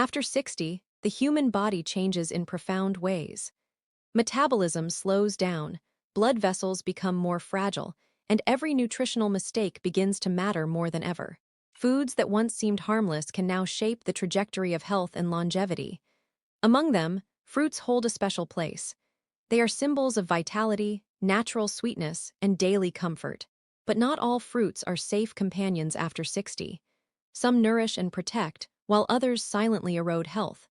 After 60, the human body changes in profound ways. Metabolism slows down, blood vessels become more fragile, and every nutritional mistake begins to matter more than ever. Foods that once seemed harmless can now shape the trajectory of health and longevity. Among them, fruits hold a special place. They are symbols of vitality, natural sweetness, and daily comfort. But not all fruits are safe companions after 60. Some nourish and protect, while others silently erode health.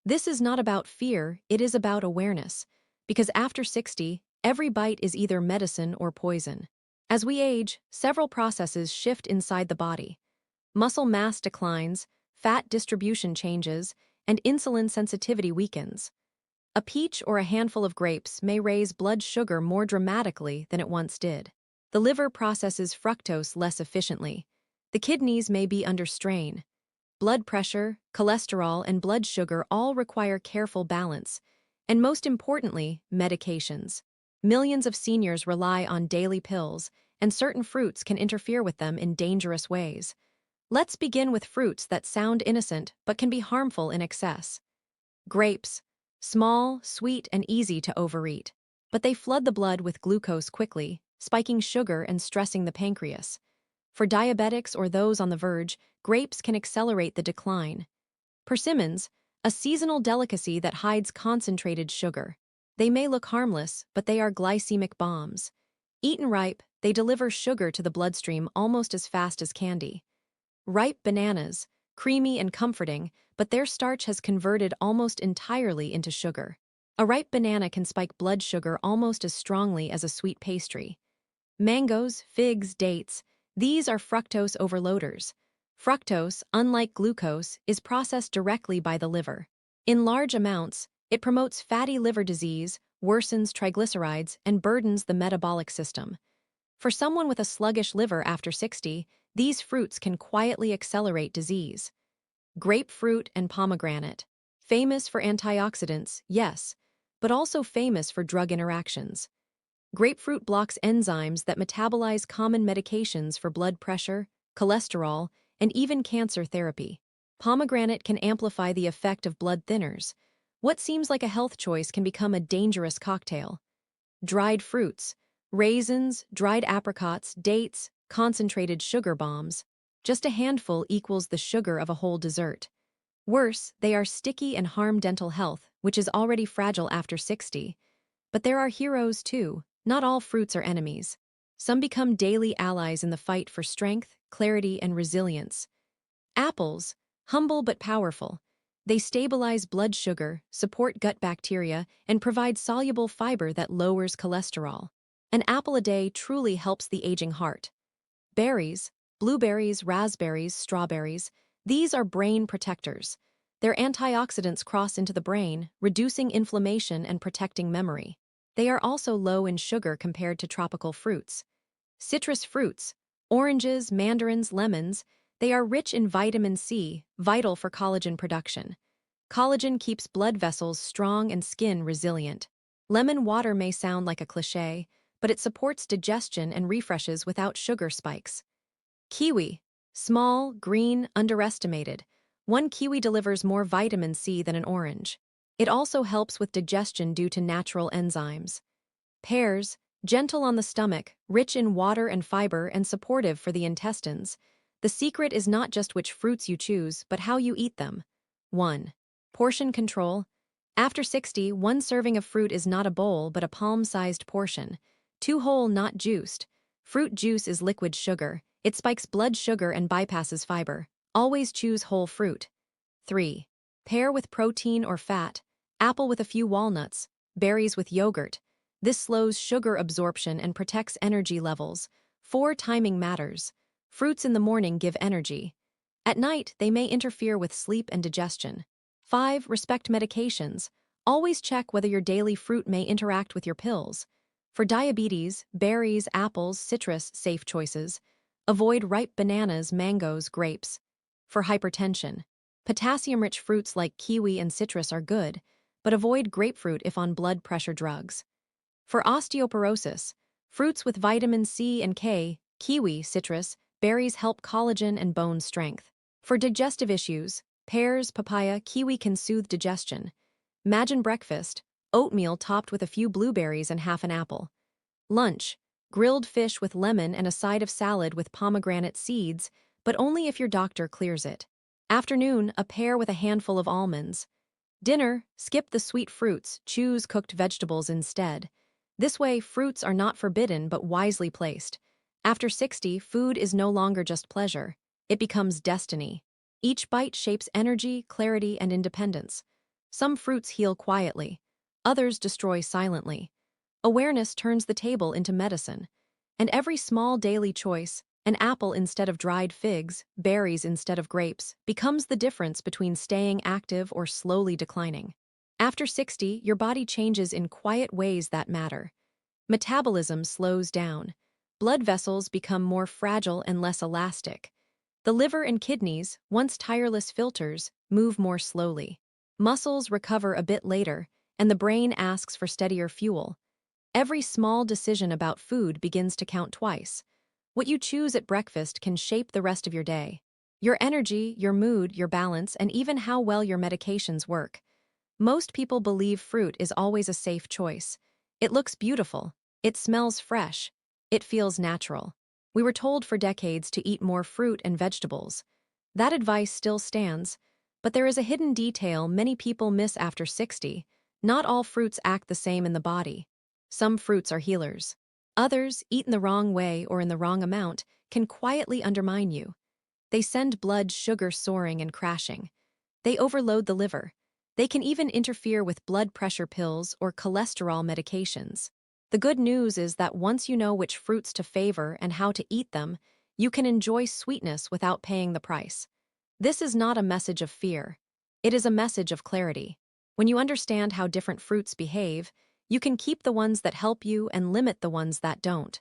This is not about fear, it is about awareness. Because after 60, every bite is either medicine or poison. As we age, several processes shift inside the body. Muscle mass declines, fat distribution changes, and insulin sensitivity weakens. A peach or a handful of grapes may raise blood sugar more dramatically than it once did. The liver processes fructose less efficiently. The kidneys may be under strain. Blood pressure, cholesterol, and blood sugar all require careful balance. And most importantly, medications. Millions of seniors rely on daily pills, and certain fruits can interfere with them in dangerous ways. Let's begin with fruits that sound innocent but can be harmful in excess. Grapes. Small, sweet, and easy to overeat. But they flood the blood with glucose quickly, spiking sugar and stressing the pancreas. For diabetics or those on the verge, grapes can accelerate the decline. Persimmons, a seasonal delicacy that hides concentrated sugar. They may look harmless, but they are glycemic bombs. Eaten ripe, they deliver sugar to the bloodstream almost as fast as candy. Ripe bananas, creamy and comforting, but their starch has converted almost entirely into sugar. A ripe banana can spike blood sugar almost as strongly as a sweet pastry. Mangoes, figs, dates, these are fructose overloaders. Fructose, unlike glucose, is processed directly by the liver. In large amounts, it promotes fatty liver disease, worsens triglycerides, and burdens the metabolic system. For someone with a sluggish liver after 60, these fruits can quietly accelerate disease. Grapefruit and pomegranate. Famous for antioxidants, yes, but also famous for drug interactions. Grapefruit blocks enzymes that metabolize common medications for blood pressure, cholesterol, and even cancer therapy. Pomegranate can amplify the effect of blood thinners. What seems like a health choice can become a dangerous cocktail. Dried fruits. Raisins, dried apricots, dates, concentrated sugar bombs. Just a handful equals the sugar of a whole dessert. Worse, they are sticky and harm dental health, which is already fragile after 60. But there are heroes too. Not all fruits are enemies. Some become daily allies in the fight for strength, clarity, and resilience. Apples, humble but powerful. They stabilize blood sugar, support gut bacteria, and provide soluble fiber that lowers cholesterol. An apple a day truly helps the aging heart. Berries, blueberries, raspberries, strawberries, these are brain protectors. Their antioxidants cross into the brain, reducing inflammation and protecting memory. They are also low in sugar compared to tropical fruits. Citrus fruits, oranges, mandarins, lemons, they are rich in vitamin C, vital for collagen production. Collagen keeps blood vessels strong and skin resilient. Lemon water may sound like a cliché, but it supports digestion and refreshes without sugar spikes. Kiwi. Small, green, underestimated. One kiwi delivers more vitamin C than an orange. It also helps with digestion due to natural enzymes. Pears. Gentle on the stomach, rich in water and fiber, and supportive for the intestines. The secret is not just which fruits you choose, but how you eat them. 1. Portion control. After 60, one serving of fruit is not a bowl but a palm-sized portion. 2 whole, not juiced. Fruit juice is liquid sugar. It spikes blood sugar and bypasses fiber. Always choose whole fruit. 3. Pair with protein or fat. Apple with a few walnuts. Berries with yogurt. This slows sugar absorption and protects energy levels. 4. Timing matters. Fruits in the morning give energy. At night, they may interfere with sleep and digestion. 5. Respect medications. Always check whether your daily fruit may interact with your pills. For diabetes, berries, apples, citrus, safe choices. Avoid ripe bananas, mangoes, grapes. For hypertension, potassium-rich fruits like kiwi and citrus are good, but avoid grapefruit if on blood pressure drugs. For osteoporosis, fruits with vitamin C and K, kiwi, citrus, berries help collagen and bone strength. For digestive issues, Pears, papaya, kiwi can soothe digestion. Imagine breakfast, oatmeal topped with a few blueberries and half an apple. Lunch, grilled fish with lemon and a side of salad with pomegranate seeds, but only if your doctor clears it. Afternoon, a pear with a handful of almonds. Dinner, skip the sweet fruits, choose cooked vegetables instead. This way, fruits are not forbidden but wisely placed. After 60, food is no longer just pleasure. It becomes destiny. Each bite shapes energy, clarity, and independence. Some fruits heal quietly. Others destroy silently. Awareness turns the table into medicine. And every small daily choice, an apple instead of dried figs, berries instead of grapes, becomes the difference between staying active or slowly declining. After 60, your body changes in quiet ways that matter. Metabolism slows down. Blood vessels become more fragile and less elastic. The liver and kidneys, once tireless filters, move more slowly. Muscles recover a bit later, and the brain asks for steadier fuel. Every small decision about food begins to count twice. What you choose at breakfast can shape the rest of your day. Your energy, your mood, your balance, and even how well your medications work. Most people believe fruit is always a safe choice. It looks beautiful. It smells fresh. It feels natural. We were told for decades to eat more fruit and vegetables. That advice still stands, but there is a hidden detail many people miss after 60. Not all fruits act the same in the body. Some fruits are healers. Others, eaten the wrong way or in the wrong amount, can quietly undermine you. They send blood sugar soaring and crashing. They overload the liver. They can even interfere with blood pressure pills or cholesterol medications. The good news is that once you know which fruits to favor and how to eat them, you can enjoy sweetness without paying the price. This is not a message of fear. It is a message of clarity. When you understand how different fruits behave, you can keep the ones that help you and limit the ones that don't.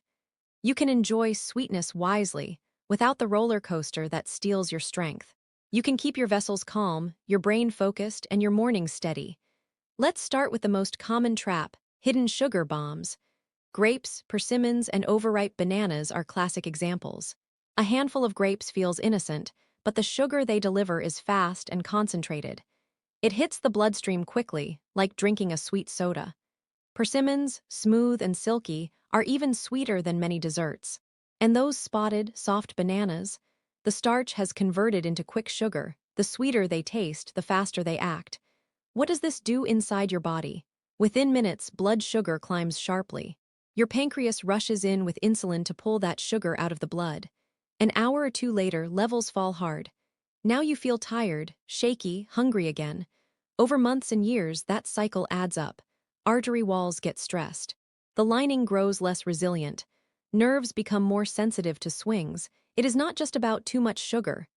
You can enjoy sweetness wisely, without the roller coaster that steals your strength. You can keep your vessels calm, your brain focused, and your mornings steady. Let's start with the most common trap, hidden sugar bombs. Grapes, persimmons, and overripe bananas are classic examples. A handful of grapes feels innocent, but the sugar they deliver is fast and concentrated. It hits the bloodstream quickly, like drinking a sweet soda. Persimmons, smooth and silky, are even sweeter than many desserts. And those spotted, soft bananas, the starch has converted into quick sugar. The sweeter they taste, the faster they act. What does this do inside your body? Within minutes, blood sugar climbs sharply. Your pancreas rushes in with insulin to pull that sugar out of the blood. An hour or two later, levels fall hard. Now you feel tired, shaky, hungry again. Over months and years, that cycle adds up. Artery walls get stressed. The lining grows less resilient. Nerves become more sensitive to swings. It is not just about too much sugar.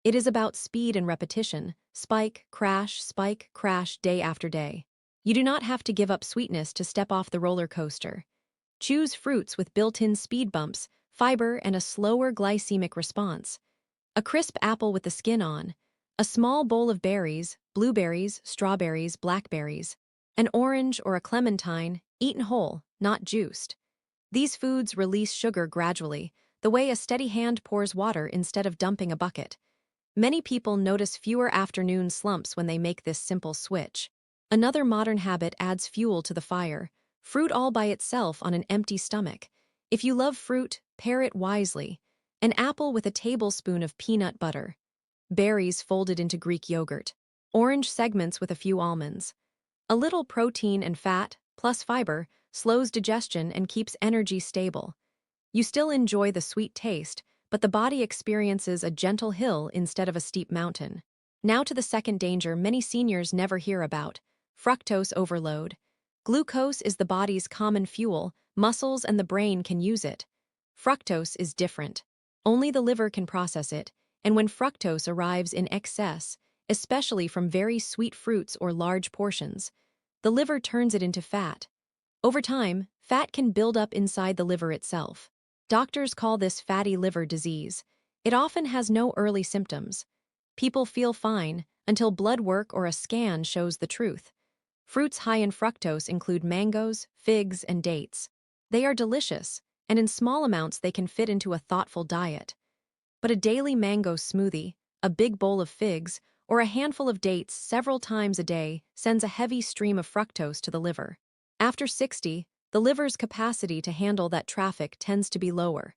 It is about speed and repetition. Spike, crash, day after day. You do not have to give up sweetness to step off the roller coaster. Choose fruits with built-in speed bumps, fiber, and a slower glycemic response. A crisp apple with the skin on. A small bowl of berries, blueberries, strawberries, blackberries. An orange or a clementine, eaten whole, not juiced. These foods release sugar gradually, the way a steady hand pours water instead of dumping a bucket. Many people notice fewer afternoon slumps when they make this simple switch. Another modern habit adds fuel to the fire. Fruit all by itself on an empty stomach. If you love fruit, pair it wisely. An apple with a tablespoon of peanut butter. Berries folded into Greek yogurt. Orange segments with a few almonds. A little protein and fat, plus fiber, slows digestion and keeps energy stable. You still enjoy the sweet taste, but the body experiences a gentle hill instead of a steep mountain. Now to the second danger many seniors never hear about: fructose overload. Glucose is the body's common fuel, muscles and the brain can use it. Fructose is different. Only the liver can process it, and when fructose arrives in excess, especially from very sweet fruits or large portions, the liver turns it into fat. Over time, fat can build up inside the liver itself. Doctors call this fatty liver disease. It often has no early symptoms. People feel fine until blood work or a scan shows the truth. Fruits high in fructose include mangoes, figs, and dates. They are delicious, and in small amounts they can fit into a thoughtful diet. But a daily mango smoothie, a big bowl of figs, or a handful of dates several times a day sends a heavy stream of fructose to the liver. After 60, the liver's capacity to handle that traffic tends to be lower.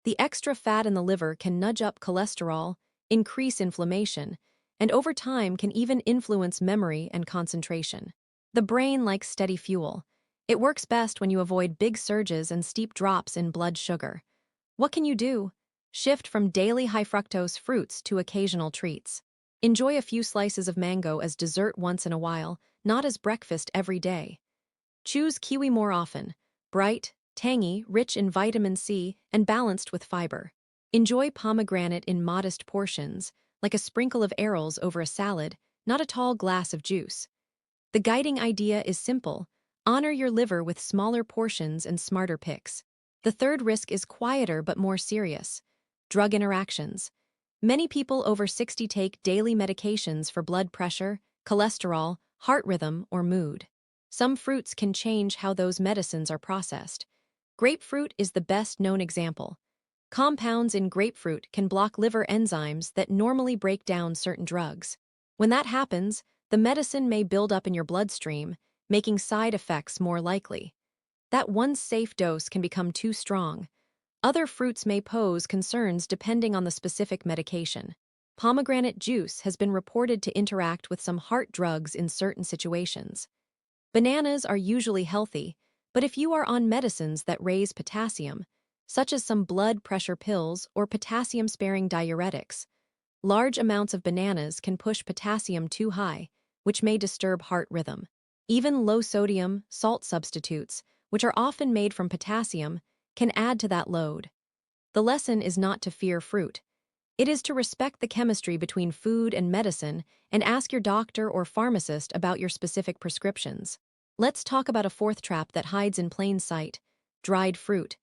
The extra fat in the liver can nudge up cholesterol, increase inflammation, and over time can even influence memory and concentration. The brain likes steady fuel. It works best when you avoid big surges and steep drops in blood sugar. What can you do? Shift from daily high fructose fruits to occasional treats. Enjoy a few slices of mango as dessert once in a while, not as breakfast every day. Choose kiwi more often. Bright, tangy, rich in vitamin C, and balanced with fiber. Enjoy pomegranate in modest portions, like a sprinkle of arils over a salad, not a tall glass of juice. The guiding idea is simple: honor your liver with smaller portions and smarter picks. The third risk is quieter but more serious: drug interactions. Many people over 60 take daily medications for blood pressure, cholesterol, heart rhythm, or mood. Some fruits can change how those medicines are processed. Grapefruit is the best known example. Compounds in grapefruit can block liver enzymes that normally break down certain drugs. When that happens, the medicine may build up in your bloodstream, making side effects more likely. That one safe dose can become too strong. Other fruits may pose concerns depending on the specific medication. Pomegranate juice has been reported to interact with some heart drugs in certain situations. Bananas are usually healthy, but if you are on medicines that raise potassium, such as some blood pressure pills or potassium-sparing diuretics, large amounts of bananas can push potassium too high, which may disturb heart rhythm. Even low-sodium, salt substitutes, which are often made from potassium, can add to that load. The lesson is not to fear fruit. It is to respect the chemistry between food and medicine and ask your doctor or pharmacist about your specific prescriptions. Let's talk about a fourth trap that hides in plain sight: dried fruit.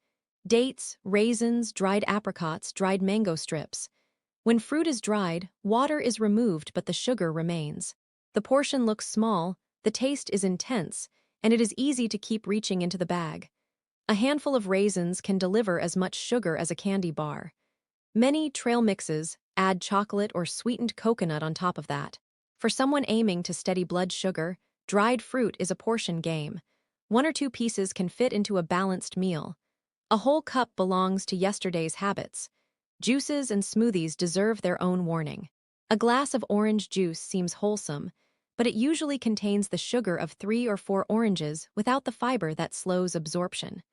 Dates, raisins, dried apricots, dried mango strips. When fruit is dried, water is removed but the sugar remains. The portion looks small, the taste is intense, and it is easy to keep reaching into the bag. A handful of raisins can deliver as much sugar as a candy bar. Many trail mixes add chocolate or sweetened coconut on top of that. For someone aiming to steady blood sugar, dried fruit is a portion game. 1 or 2 pieces can fit into a balanced meal. A whole cup belongs to yesterday's habits. Juices and smoothies deserve their own warning. A glass of orange juice seems wholesome, but it usually contains the sugar of 3 or 4 oranges without the fiber that slows absorption.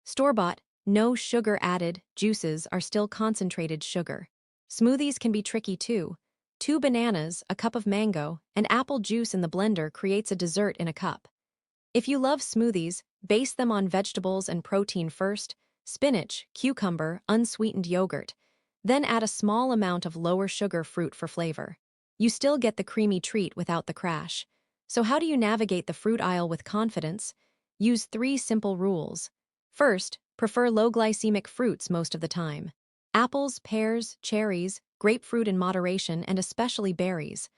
Store-bought, no sugar added juices are still concentrated sugar. Smoothies can be tricky too. 2 bananas, a cup of mango, and apple juice in the blender creates a dessert in a cup. If you love smoothies, base them on vegetables and protein first: spinach, cucumber, unsweetened yogurt. Then add a small amount of lower sugar fruit for flavor. You still get the creamy treat without the crash. So how do you navigate the fruit aisle with confidence? Use 3 simple rules. First, prefer low-glycemic fruits most of the time. Apples, pears, cherries, grapefruit in moderation, and especially berries.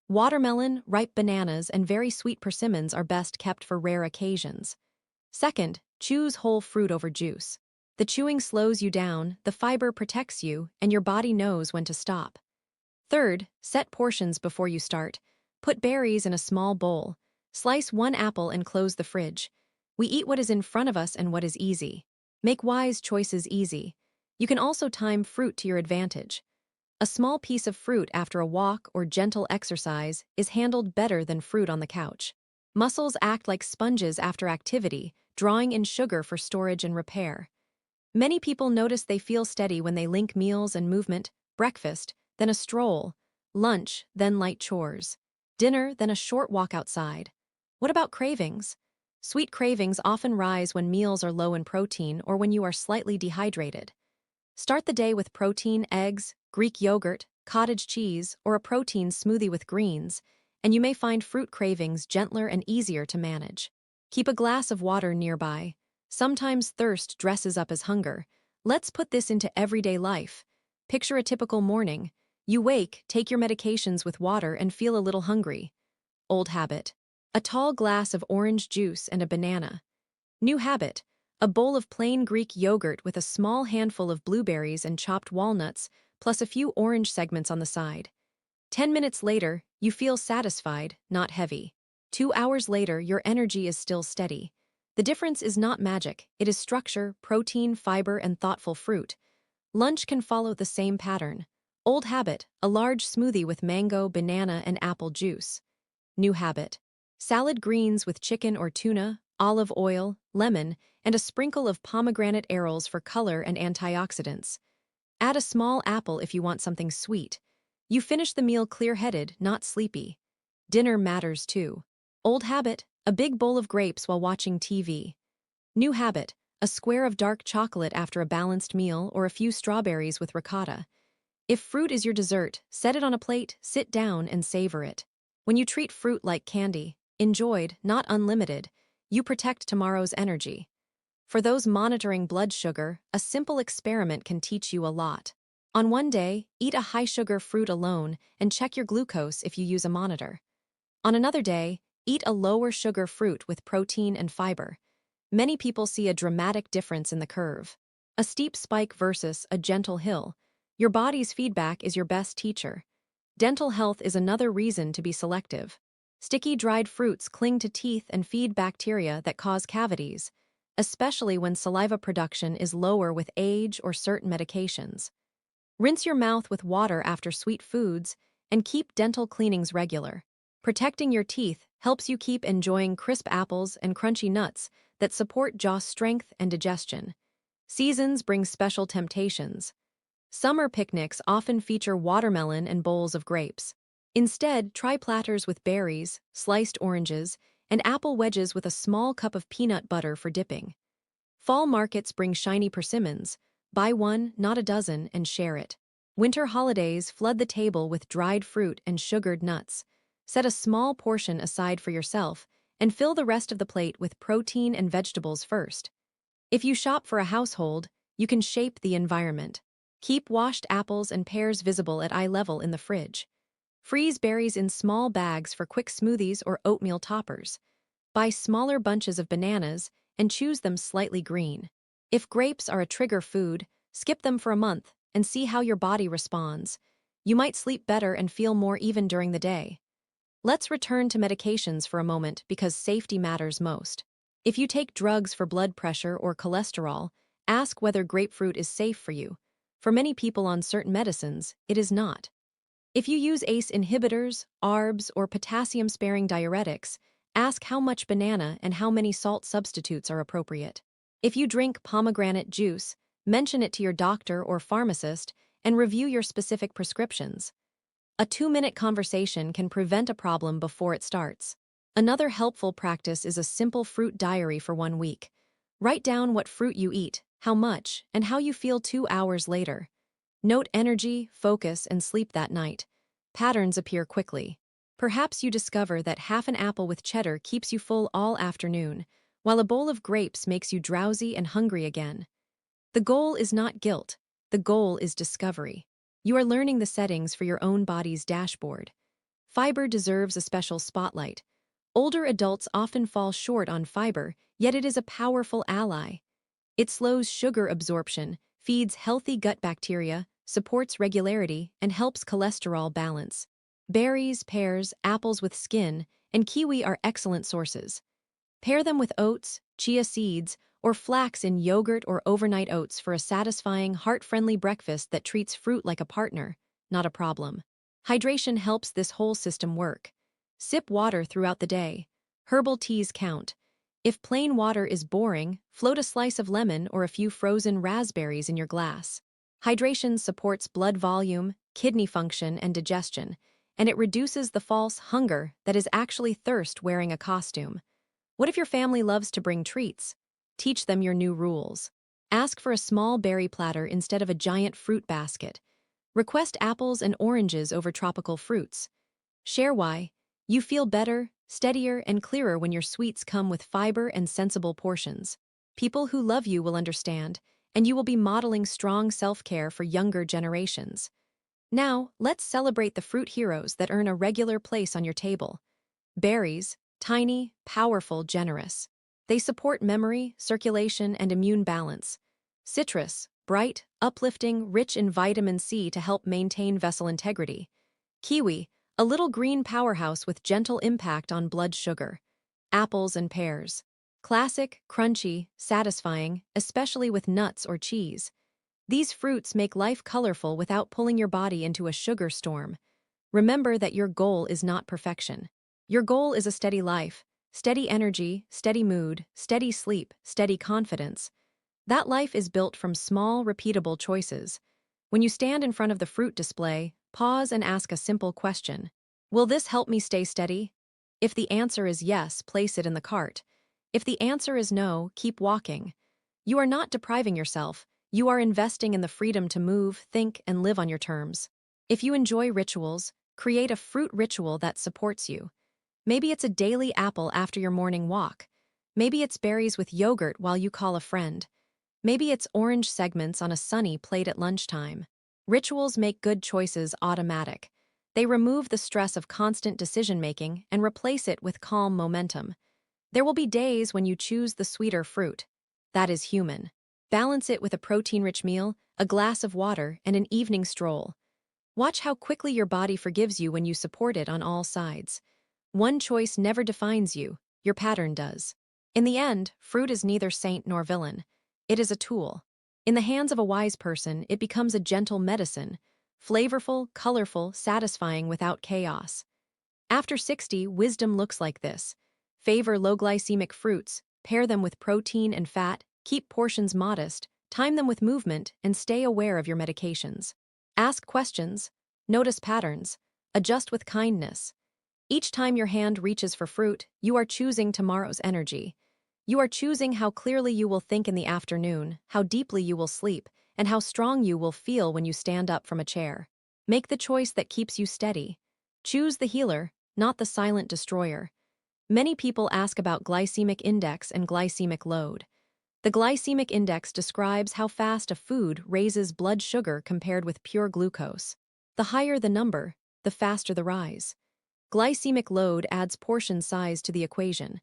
Watermelon, ripe bananas, and very sweet persimmons are best kept for rare occasions. Second, choose whole fruit over juice. The chewing slows you down, the fiber protects you, and your body knows when to stop. Third, set portions before you start. Put berries in a small bowl. Slice 1 apple and close the fridge. We eat what is in front of us and what is easy. Make wise choices easy. You can also time fruit to your advantage. A small piece of fruit after a walk or gentle exercise is handled better than fruit on the couch. Muscles act like sponges after activity, drawing in sugar for storage and repair. Many people notice they feel steady when they link meals and movement: breakfast, then a stroll; lunch, then light chores; dinner, then a short walk outside. What about cravings? Sweet cravings often rise when meals are low in protein or when you are slightly dehydrated. Start the day with protein, eggs, Greek yogurt, cottage cheese, or a protein smoothie with greens, and you may find fruit cravings gentler and easier to manage. Keep a glass of water nearby. Sometimes thirst dresses up as hunger. Let's put this into everyday life. Picture a typical morning. You wake, take your medications with water, and feel a little hungry. Old habit: a tall glass of orange juice and a banana. New habit: a bowl of plain Greek yogurt with a small handful of blueberries and chopped walnuts, plus a few orange segments on the side. 10 minutes later, you feel satisfied, not heavy. 2 hours later, your energy is still steady. The difference is not magic, it is structure, protein, fiber, and thoughtful fruit. Lunch can follow the same pattern. Old habit, a large smoothie with mango, banana, and apple juice. New habit, salad greens with chicken or tuna, olive oil, lemon, and a sprinkle of pomegranate arils for color and antioxidants. Add a small apple if you want something sweet. You finish the meal clear-headed, not sleepy. Dinner matters too. Old habit, a big bowl of grapes while watching TV. New habit, a square of dark chocolate after a balanced meal or a few strawberries with ricotta. If fruit is your dessert, set it on a plate, sit down, and savor it. When you treat fruit like candy, enjoyed, not unlimited, you protect tomorrow's energy. For those monitoring blood sugar, a simple experiment can teach you a lot. On one day, eat a high-sugar fruit alone and check your glucose if you use a monitor. On another day, eat a lower-sugar fruit with protein and fiber. Many people see a dramatic difference in the curve. A steep spike versus a gentle hill. Your body's feedback is your best teacher. Dental health is another reason to be selective. Sticky dried fruits cling to teeth and feed bacteria that cause cavities, especially when saliva production is lower with age or certain medications. Rinse your mouth with water after sweet foods and keep dental cleanings regular. Protecting your teeth helps you keep enjoying crisp apples and crunchy nuts that support jaw strength and digestion. Seasons bring special temptations. Summer picnics often feature watermelon and bowls of grapes. Instead, try platters with berries, sliced oranges, and apple wedges with a small cup of peanut butter for dipping. Fall markets bring shiny persimmons. Buy one, not a dozen, and share it. Winter holidays flood the table with dried fruit and sugared nuts. Set a small portion aside for yourself and fill the rest of the plate with protein and vegetables first. If you shop for a household, you can shape the environment. Keep washed apples and pears visible at eye level in the fridge. Freeze berries in small bags for quick smoothies or oatmeal toppers. Buy smaller bunches of bananas and choose them slightly green. If grapes are a trigger food, skip them for a month and see how your body responds. You might sleep better and feel more even during the day. Let's return to medications for a moment because safety matters most. If you take drugs for blood pressure or cholesterol, ask whether grapefruit is safe for you. For many people on certain medicines, it is not. If you use ACE inhibitors, ARBs, or potassium-sparing diuretics, ask how much banana and how many salt substitutes are appropriate. If you drink pomegranate juice, mention it to your doctor or pharmacist and review your specific prescriptions. A 2-minute conversation can prevent a problem before it starts. Another helpful practice is a simple fruit diary for 1 week. Write down what fruit you eat, how much, and how you feel 2 hours later. Note energy, focus, and sleep that night. Patterns appear quickly. Perhaps you discover that half an apple with cheddar keeps you full all afternoon, while a bowl of grapes makes you drowsy and hungry again. The goal is not guilt. The goal is discovery. You are learning the settings for your own body's dashboard. Fiber deserves a special spotlight. Older adults often fall short on fiber, yet it is a powerful ally. It slows sugar absorption, feeds healthy gut bacteria, supports regularity, and helps cholesterol balance. Berries, pears, apples with skin, and kiwi are excellent sources. Pair them with oats, chia seeds, or flax in yogurt or overnight oats for a satisfying, heart-friendly breakfast that treats fruit like a partner, not a problem. Hydration helps this whole system work. Sip water throughout the day. Herbal teas count. If plain water is boring, float a slice of lemon or a few frozen raspberries in your glass. Hydration supports blood volume, kidney function, and digestion, and it reduces the false hunger that is actually thirst wearing a costume. What if your family loves to bring treats? Teach them your new rules. Ask for a small berry platter instead of a giant fruit basket. Request apples and oranges over tropical fruits. Share why. You feel better, steadier, and clearer when your sweets come with fiber and sensible portions. People who love you will understand, and you will be modeling strong self-care for younger generations. Now, let's celebrate the fruit heroes that earn a regular place on your table. Berries, tiny, powerful, generous. They support memory, circulation, and immune balance. Citrus, bright, uplifting, rich in vitamin C to help maintain vessel integrity. Kiwi, a little green powerhouse with gentle impact on blood sugar. Apples and pears. Classic, crunchy, satisfying, especially with nuts or cheese. These fruits make life colorful without pulling your body into a sugar storm. Remember that your goal is not perfection. Your goal is a steady life, steady energy, steady mood, steady sleep, steady confidence. That life is built from small, repeatable choices. When you stand in front of the fruit display, pause and ask a simple question. Will this help me stay steady? If the answer is yes, place it in the cart. If the answer is no, keep walking. You are not depriving yourself. You are investing in the freedom to move, think, and live on your terms. If you enjoy rituals, create a fruit ritual that supports you. Maybe it's a daily apple after your morning walk. Maybe it's berries with yogurt while you call a friend. Maybe it's orange segments on a sunny plate at lunchtime. Rituals make good choices automatic. They remove the stress of constant decision-making and replace it with calm momentum. There will be days when you choose the sweeter fruit. That is human. Balance it with a protein-rich meal, a glass of water, and an evening stroll. Watch how quickly your body forgives you when you support it on all sides. One choice never defines you, your pattern does. In the end, fruit is neither saint nor villain. It is a tool. In the hands of a wise person, it becomes a gentle medicine, flavorful, colorful, satisfying without chaos. After 60, wisdom looks like this. Favor low-glycemic fruits, pair them with protein and fat, keep portions modest, time them with movement, and stay aware of your medications. Ask questions, notice patterns, adjust with kindness. Each time your hand reaches for fruit, you are choosing tomorrow's energy. You are choosing how clearly you will think in the afternoon, how deeply you will sleep, and how strong you will feel when you stand up from a chair. Make the choice that keeps you steady. Choose the healer, not the silent destroyer. Many people ask about glycemic index and glycemic load. The glycemic index describes how fast a food raises blood sugar compared with pure glucose. The higher the number, the faster the rise. Glycemic load adds portion size to the equation.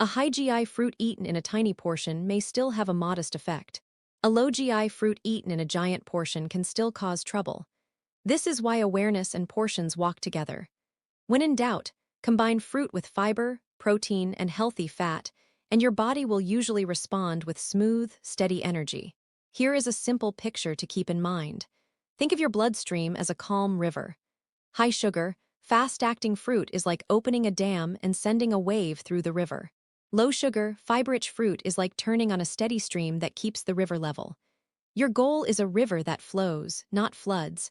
A high GI fruit eaten in a tiny portion may still have a modest effect. A low GI fruit eaten in a giant portion can still cause trouble. This is why awareness and portions walk together. When in doubt, combine fruit with fiber, protein, and healthy fat, and your body will usually respond with smooth, steady energy. Here is a simple picture to keep in mind. Think of your bloodstream as a calm river. High sugar, fast-acting fruit is like opening a dam and sending a wave through the river. Low sugar, fiber-rich fruit is like turning on a steady stream that keeps the river level. Your goal is a river that flows, not floods.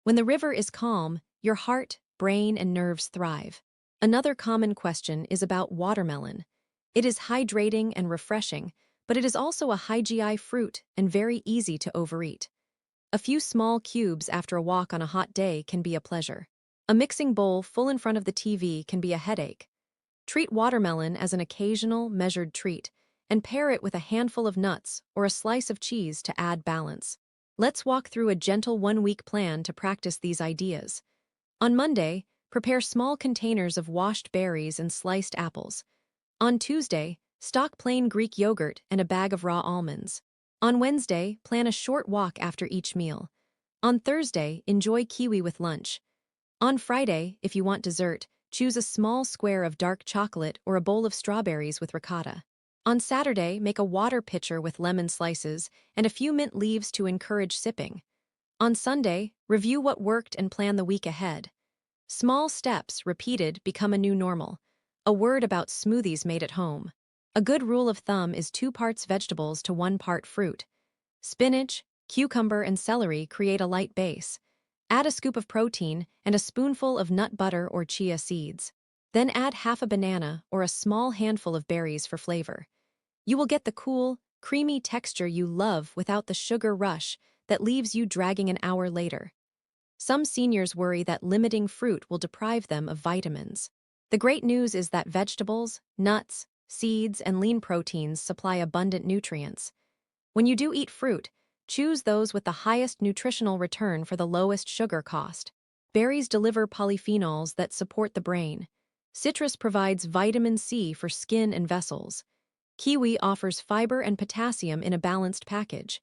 When the river is calm, your heart, brain, and nerves thrive. Another common question is about watermelon. It is hydrating and refreshing, but it is also a high GI fruit and very easy to overeat. A few small cubes after a walk on a hot day can be a pleasure. A mixing bowl full in front of the TV can be a headache. Treat watermelon as an occasional, measured treat, and pair it with a handful of nuts or a slice of cheese to add balance. Let's walk through a gentle one-week plan to practice these ideas. On Monday, prepare small containers of washed berries and sliced apples. On Tuesday, stock plain Greek yogurt and a bag of raw almonds. On Wednesday, plan a short walk after each meal. On Thursday, enjoy kiwi with lunch. On Friday, if you want dessert, choose a small square of dark chocolate or a bowl of strawberries with ricotta. On Saturday, make a water pitcher with lemon slices and a few mint leaves to encourage sipping. On Sunday, review what worked and plan the week ahead. Small steps, repeated, become a new normal. A word about smoothies made at home. A good rule of thumb is 2 parts vegetables to 1 part fruit. Spinach, cucumber, and celery create a light base. Add a scoop of protein and a spoonful of nut butter or chia seeds. Then add half a banana or a small handful of berries for flavor. You will get the cool, creamy texture you love without the sugar rush that leaves you dragging an hour later. Some seniors worry that limiting fruit will deprive them of vitamins. The great news is that vegetables, nuts, seeds, and lean proteins supply abundant nutrients. When you do eat fruit, choose those with the highest nutritional return for the lowest sugar cost. Berries deliver polyphenols that support the brain. Citrus provides vitamin C for skin and vessels. Kiwi offers fiber and potassium in a balanced package.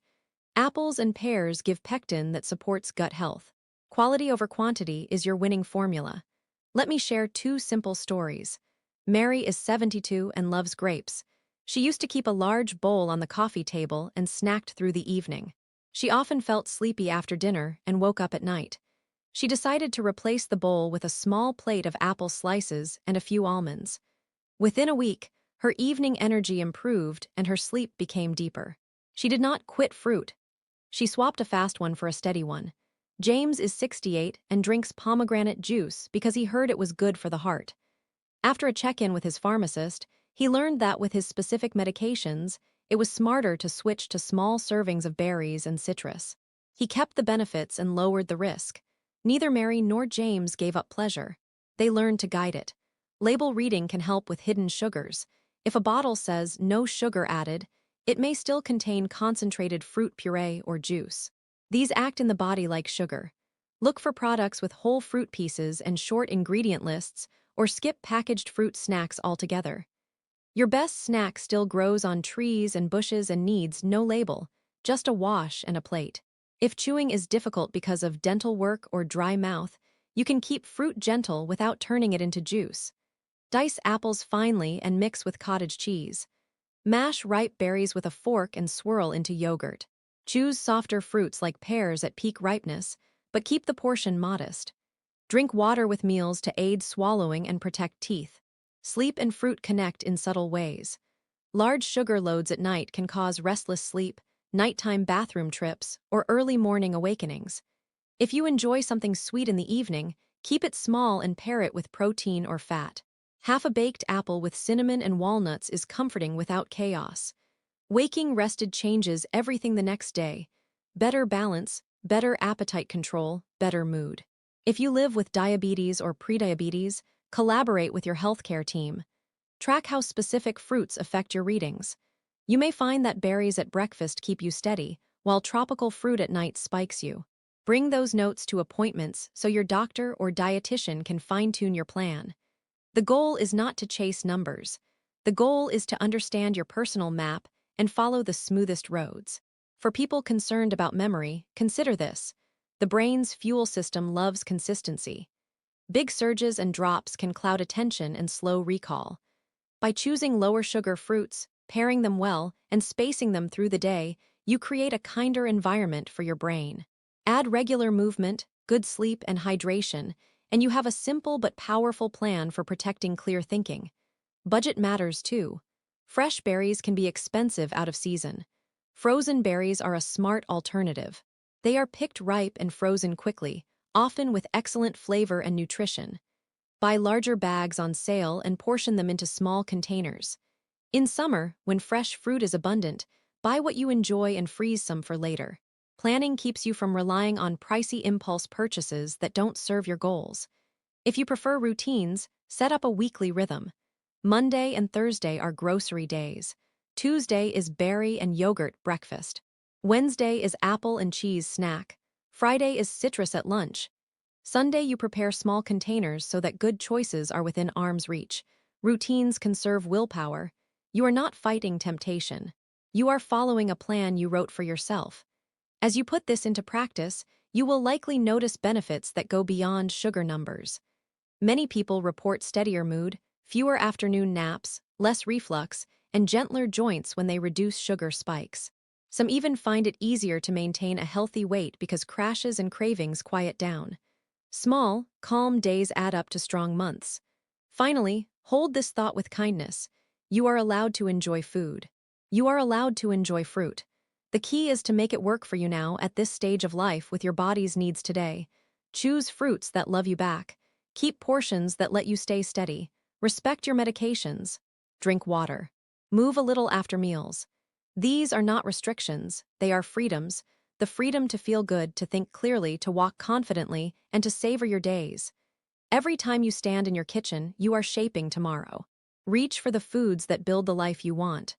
Apples and pears give pectin that supports gut health. Quality over quantity is your winning formula. Let me share two simple stories. Mary is 72 and loves grapes. She used to keep a large bowl on the coffee table and snacked through the evening. She often felt sleepy after dinner and woke up at night. She decided to replace the bowl with a small plate of apple slices and a few almonds. Within a week, her evening energy improved and her sleep became deeper. She did not quit fruit. She swapped a fast one for a steady one. James is 68 and drinks pomegranate juice because he heard it was good for the heart. After a check-in with his pharmacist, he learned that with his specific medications, it was smarter to switch to small servings of berries and citrus. He kept the benefits and lowered the risk. Neither Mary nor James gave up pleasure. They learned to guide it. Label reading can help with hidden sugars. If a bottle says no sugar added, it may still contain concentrated fruit puree or juice. These act in the body like sugar. Look for products with whole fruit pieces and short ingredient lists, or skip packaged fruit snacks altogether. Your best snack still grows on trees and bushes and needs no label, just a wash and a plate. If chewing is difficult because of dental work or dry mouth, you can keep fruit gentle without turning it into juice. Dice apples finely and mix with cottage cheese. Mash ripe berries with a fork and swirl into yogurt. Choose softer fruits like pears at peak ripeness, but keep the portion modest. Drink water with meals to aid swallowing and protect teeth. Sleep and fruit connect in subtle ways. Large sugar loads at night can cause restless sleep, nighttime bathroom trips, or early morning awakenings. If you enjoy something sweet in the evening, keep it small and pair it with protein or fat. Half a baked apple with cinnamon and walnuts is comforting without chaos. Waking rested changes everything the next day. Better balance, better appetite control, better mood. If you live with diabetes or prediabetes, collaborate with your healthcare team. Track how specific fruits affect your readings. You may find that berries at breakfast keep you steady, while tropical fruit at night spikes you. Bring those notes to appointments so your doctor or dietitian can fine-tune your plan. The goal is not to chase numbers. The goal is to understand your personal map and follow the smoothest roads. For people concerned about memory, consider this. The brain's fuel system loves consistency. Big surges and drops can cloud attention and slow recall. By choosing lower sugar fruits, pairing them well, and spacing them through the day, you create a kinder environment for your brain. Add regular movement, good sleep, and hydration, and you have a simple but powerful plan for protecting clear thinking. Budget matters too. Fresh berries can be expensive out of season. Frozen berries are a smart alternative. They are picked ripe and frozen quickly, often with excellent flavor and nutrition. Buy larger bags on sale and portion them into small containers. In summer, when fresh fruit is abundant, buy what you enjoy and freeze some for later. Planning keeps you from relying on pricey impulse purchases that don't serve your goals. If you prefer routines, set up a weekly rhythm. Monday and Thursday are grocery days. Tuesday is berry and yogurt breakfast. Wednesday is apple and cheese snack. Friday is citrus at lunch. Sunday you prepare small containers so that good choices are within arm's reach. Routines conserve willpower. You are not fighting temptation. You are following a plan you wrote for yourself. As you put this into practice, you will likely notice benefits that go beyond sugar numbers. Many people report steadier mood, fewer afternoon naps, less reflux, and gentler joints when they reduce sugar spikes. Some even find it easier to maintain a healthy weight because crashes and cravings quiet down. Small, calm days add up to strong months. Finally, hold this thought with kindness. You are allowed to enjoy food. You are allowed to enjoy fruit. The key is to make it work for you now at this stage of life with your body's needs today. Choose fruits that love you back. Keep portions that let you stay steady. Respect your medications. Drink water. Move a little after meals. These are not restrictions, they are freedoms. The freedom to feel good, to think clearly, to walk confidently, and to savor your days. Every time you stand in your kitchen, you are shaping tomorrow. Reach for the foods that build the life you want.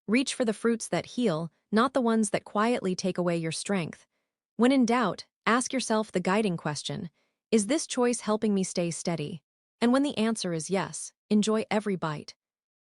Reach for the fruits that heal, not the ones that quietly take away your strength. When in doubt, ask yourself the guiding question: is this choice helping me stay steady? And when the answer is yes, enjoy every bite.